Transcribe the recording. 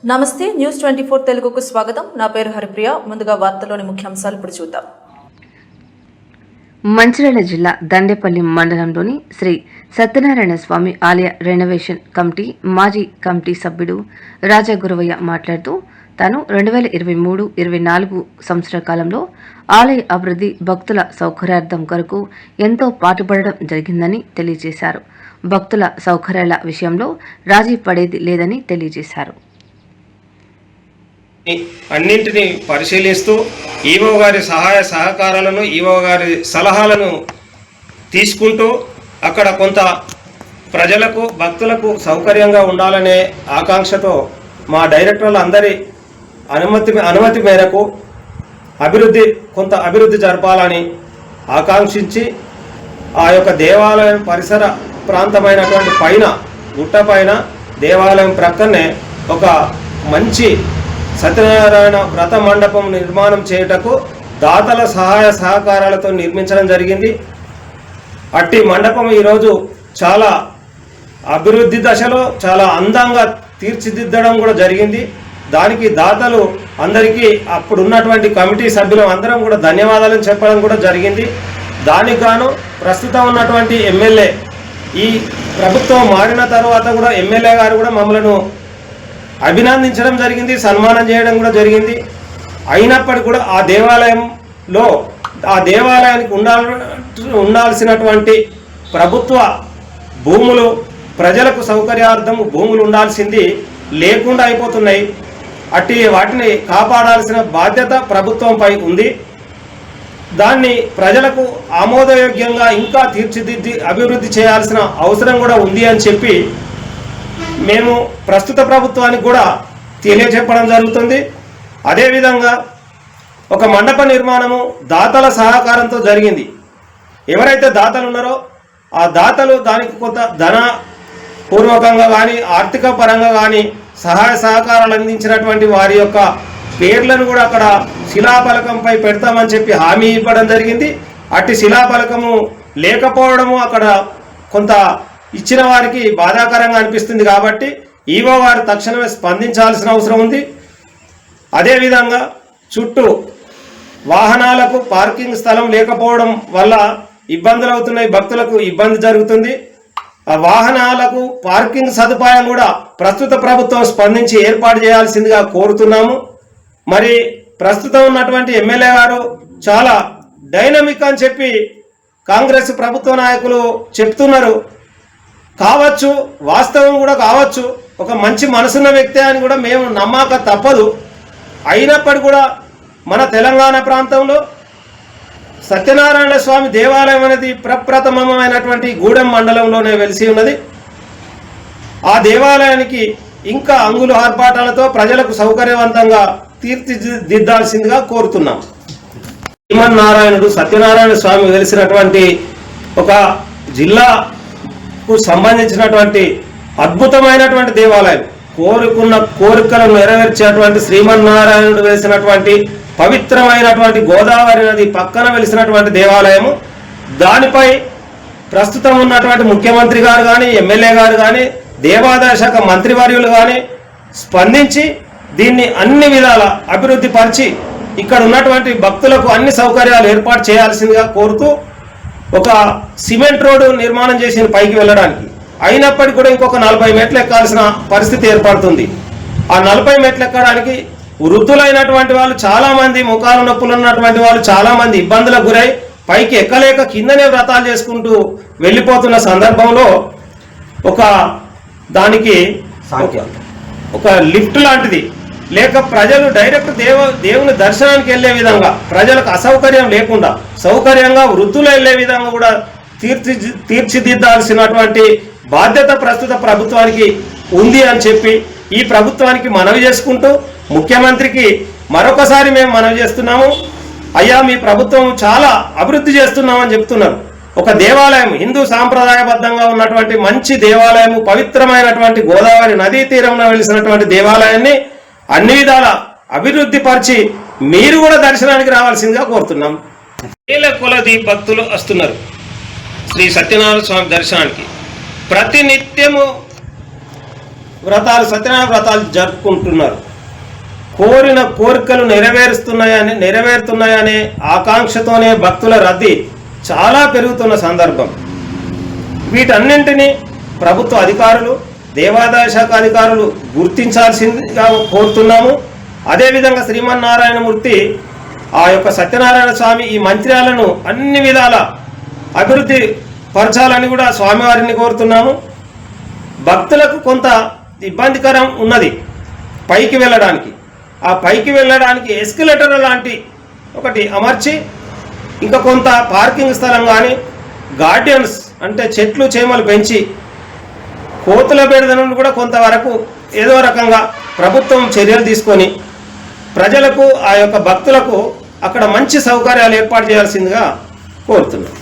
నమస్తే న్యూస్ 24 తెలుగుకు స్వాగతం. నా పేరు హరిప్రియ. ముందుగా వార్తలోని ముఖ్యాంశాలు ఇప్పుడు చూద్దాం. మంచిర్యాల జిల్లా దండేపల్లి మండలంలోని శ్రీ సత్యనారాయణ స్వామి ఆలయ రెనోవేషన్ కమిటీ మాజీ కమిటీ సభ్యుడు రాజా గురవయ్య మాట్లాడుతూ తాను 2023-24 సంవత్సర కాలంలో ఆలయ అభివృద్ధి భక్తుల సౌకర్యార్థం కొరకు ఎంతో పాటుపడడం జరిగిందని తెలియజేశారు. భక్తుల సౌకర్యాల విషయంలో రాజీ పడేది లేదని తెలియజేశారు. అన్నింటినీ పరిశీలిస్తూ ఈవో గారి సహాయ సహకారాలను ఈవో గారి సలహాలను తీసుకుంటూ అక్కడ కొంత ప్రజలకు భక్తులకు సౌకర్యంగా ఉండాలనే ఆకాంక్షతో మా డైరెక్టర్ల అందరి అనుమతి మేరకు కొంత అభివృద్ధి జరపాలని ఆకాంక్షించి ఆ యొక్క దేవాలయం పరిసర ప్రాంతమైనటువంటి పైన గుట్ట పైన దేవాలయం ప్రక్కనే ఒక మంచి సత్యనారాయణ వ్రత మండపం నిర్మాణం చేయుటకు దాతల సహాయ సహకారాలతో నిర్మించడం జరిగింది. అట్టి మండపం ఈరోజు చాలా అభివృద్ధి దశలో చాలా అందంగా తీర్చిదిద్దడం కూడా జరిగింది. దానికి దాతలు అందరికీ అప్పుడున్నటువంటి కమిటీ సభ్యులు అందరం కూడా ధన్యవాదాలను చెప్పడం కూడా జరిగింది. దానికి గాను ప్రస్తుతం ఉన్నటువంటి ఎమ్మెల్యే ఈ ప్రభుత్వం మారిన తర్వాత కూడా ఎమ్మెల్యే గారు కూడా మమ్మలను అభినందించడం జరిగింది, సన్మానం చేయడం కూడా జరిగింది. అయినప్పటికీ కూడా ఆ దేవాలయానికి ఉండాల్సినటువంటి ప్రభుత్వ భూములు ప్రజలకు సౌకర్యార్థం భూములు ఉండాల్సింది లేకుండా అయిపోతున్నాయి. వాటిని కాపాడాల్సిన బాధ్యత ప్రభుత్వంపై ఉంది. దాన్ని ప్రజలకు ఆమోదయోగ్యంగా ఇంకా తీర్చిదిద్ది అభివృద్ధి చేయాల్సిన అవసరం కూడా ఉంది అని చెప్పి మేము ప్రస్తుత ప్రభుత్వానికి కూడా తెలియజెప్పడం జరుగుతుంది. అదేవిధంగా ఒక మండప నిర్మాణము దాతల సహకారంతో జరిగింది. ఎవరైతే దాతలు ఉన్నారో ఆ దాతలు దానికి కొంత ధన పూర్వకంగా కానీ ఆర్థిక పరంగా కానీ సహాయ సహకారాలు అందించినటువంటి వారి యొక్క పేర్లను కూడా అక్కడ శిలాఫలకంపై పెడతామని చెప్పి హామీ ఇవ్వడం జరిగింది. అట్టి శిలాఫలకము లేకపోవడము అక్కడ కొంత ఇచ్చిన వారికి బాధాకరంగా అనిపిస్తుంది. కాబట్టి ఈవో వారు తక్షణమే స్పందించాల్సిన అవసరం ఉంది. అదేవిధంగా చుట్టూ వాహనాలకు పార్కింగ్ స్థలం లేకపోవడం వల్ల ఇబ్బందులు అవుతున్నాయి, భక్తులకు ఇబ్బంది జరుగుతుంది. ఆ వాహనాలకు పార్కింగ్ సదుపాయం కూడా ప్రస్తుత ప్రభుత్వం స్పందించి ఏర్పాటు చేయాల్సిందిగా కోరుతున్నాము. మరి ప్రస్తుతం ఉన్నటువంటి ఎమ్మెల్యే గారు చాలా డైనమిక్ అని చెప్పి కాంగ్రెస్ ప్రభుత్వ నాయకులు చెప్తున్నారు. కావచ్చు, వాస్తవం కూడా కావచ్చు, ఒక మంచి మనసున్న వ్యక్తి అని కూడా మేము నమ్మక తప్పదు. అయినప్పటికీ కూడా మన తెలంగాణ ప్రాంతంలో సత్యనారాయణ స్వామి దేవాలయం అనేది ప్రప్రథమమైనటువంటి గూడెం మండలంలోనే వెలిసి ఉన్నది. ఆ దేవాలయానికి ఇంకా అంగులు ఆర్పాటాలతో ప్రజలకు సౌకర్యవంతంగా తీర్చిదిద్దాల్సిందిగా కోరుతున్నాం. శ్రీమన్నారాయణుడు సత్యనారాయణ స్వామి వెలిసినటువంటి ఒక జిల్లా సంబంధించినటువంటి అద్భుతమైనటువంటి దేవాలయం, కోరుకున్న కోరికలను నెరవేర్చేటువంటి శ్రీమన్నారాయణుడు వేసినటువంటి పవిత్రమైనటువంటి గోదావరి నది పక్కన వెలిసినటువంటి దేవాలయము. దానిపై ప్రస్తుతం ఉన్నటువంటి ముఖ్యమంత్రి గారు కానీ ఎమ్మెల్యే గారు కానీ దేవాదాయ శాఖ మంత్రివర్యులు కానీ స్పందించి దీన్ని అన్ని విధాల అభివృద్ధి పరిచి ఇక్కడ ఉన్నటువంటి భక్తులకు అన్ని సౌకర్యాలు ఏర్పాటు చేయాల్సిందిగా కోరుతూ ఒక సిమెంట్ రోడ్డు నిర్మాణం చేసిన పైకి వెళ్ళడానికి. అయినప్పటికీ కూడా ఇంకొక 40 మెట్లు ఎక్కాల్సిన పరిస్థితి ఏర్పడుతుంది. ఆ 40 మెట్లు ఎక్కడానికి వృద్ధులైనటువంటి వాళ్ళు చాలామంది, ముఖాల నొప్పులు ఉన్నటువంటి వాళ్ళు చాలామంది ఇబ్బందులకు గురై పైకి ఎక్కలేక కిందనే వ్రతాలు చేసుకుంటూ వెళ్ళిపోతున్న సందర్భంలో దానికి ఒక లిఫ్ట్ లాంటిది లేక ప్రజలు డైరెక్ట్ దేవుని దర్శనానికి వెళ్ళే విధంగా ప్రజలకు అసౌకర్యం లేకుండా సౌకర్యంగా వృద్ధులు వెళ్ళే విధంగా కూడా తీర్చిదిద్దాల్సినటువంటి బాధ్యత ప్రస్తుత ప్రభుత్వానికి ఉంది అని చెప్పి ఈ ప్రభుత్వానికి మనవి చేసుకుంటూ ముఖ్యమంత్రికి మరొకసారి మేము మనవి చేస్తున్నాము. అయ్యా, మీ ప్రభుత్వం చాలా అభివృద్ధి చేస్తున్నామని చెప్తున్నారు. ఒక దేవాలయం హిందూ సాంప్రదాయబద్ధంగా ఉన్నటువంటి మంచి దేవాలయము, పవిత్రమైనటువంటి గోదావరి నదీ తీరంలో వెలిసినటువంటి దేవాలయాన్ని అన్ని విధాల అభివృద్ధి పరిచి మీరు కూడా దర్శనానికి రావాల్సిందిగా కోరుతున్నాం. వేల కొలది భక్తులు వస్తున్నారు శ్రీ సత్యనారాయణ స్వామి దర్శనానికి. ప్రతినిత్యము వ్రతాలు సత్యనారాయణ వ్రతాలు జరుపుకుంటున్నారు. కోరిన కోరికలు నెరవేరుతున్నాయనే ఆకాంక్షతోనే భక్తుల రద్దీ చాలా పెరుగుతున్న సందర్భం. వీటన్నింటినీ ప్రభుత్వ అధికారులు, దేవాదాయ శాఖ అధికారులు గుర్తించాల్సిందిగా కోరుతున్నాము. అదేవిధంగా శ్రీమన్నారాయణమూర్తి ఆ యొక్క సత్యనారాయణ స్వామి ఈ మందిరాలను అన్ని విధాల అభివృద్ధి పరచాలని కూడా స్వామివారిని కోరుతున్నాము. భక్తులకు కొంత ఇబ్బందికరం ఉన్నది పైకి వెళ్ళడానికి. ఆ పైకి వెళ్ళడానికి ఎస్కలేటర్ లాంటి ఒకటి అమర్చి ఇంకా కొంత పార్కింగ్ స్థలం కానీ గార్డెన్స్ అంటే చెట్లు చేమలు పెంచి కోతుల బెడద నుండి కూడా కొంతవరకు ఏదో రకంగా ప్రభుత్వం చర్యలు తీసుకొని ప్రజలకు ఆ యొక్క భక్తులకు అక్కడ మంచి సౌకర్యాలు ఏర్పాటు చేయాల్సిందిగా కోరుతున్నాం.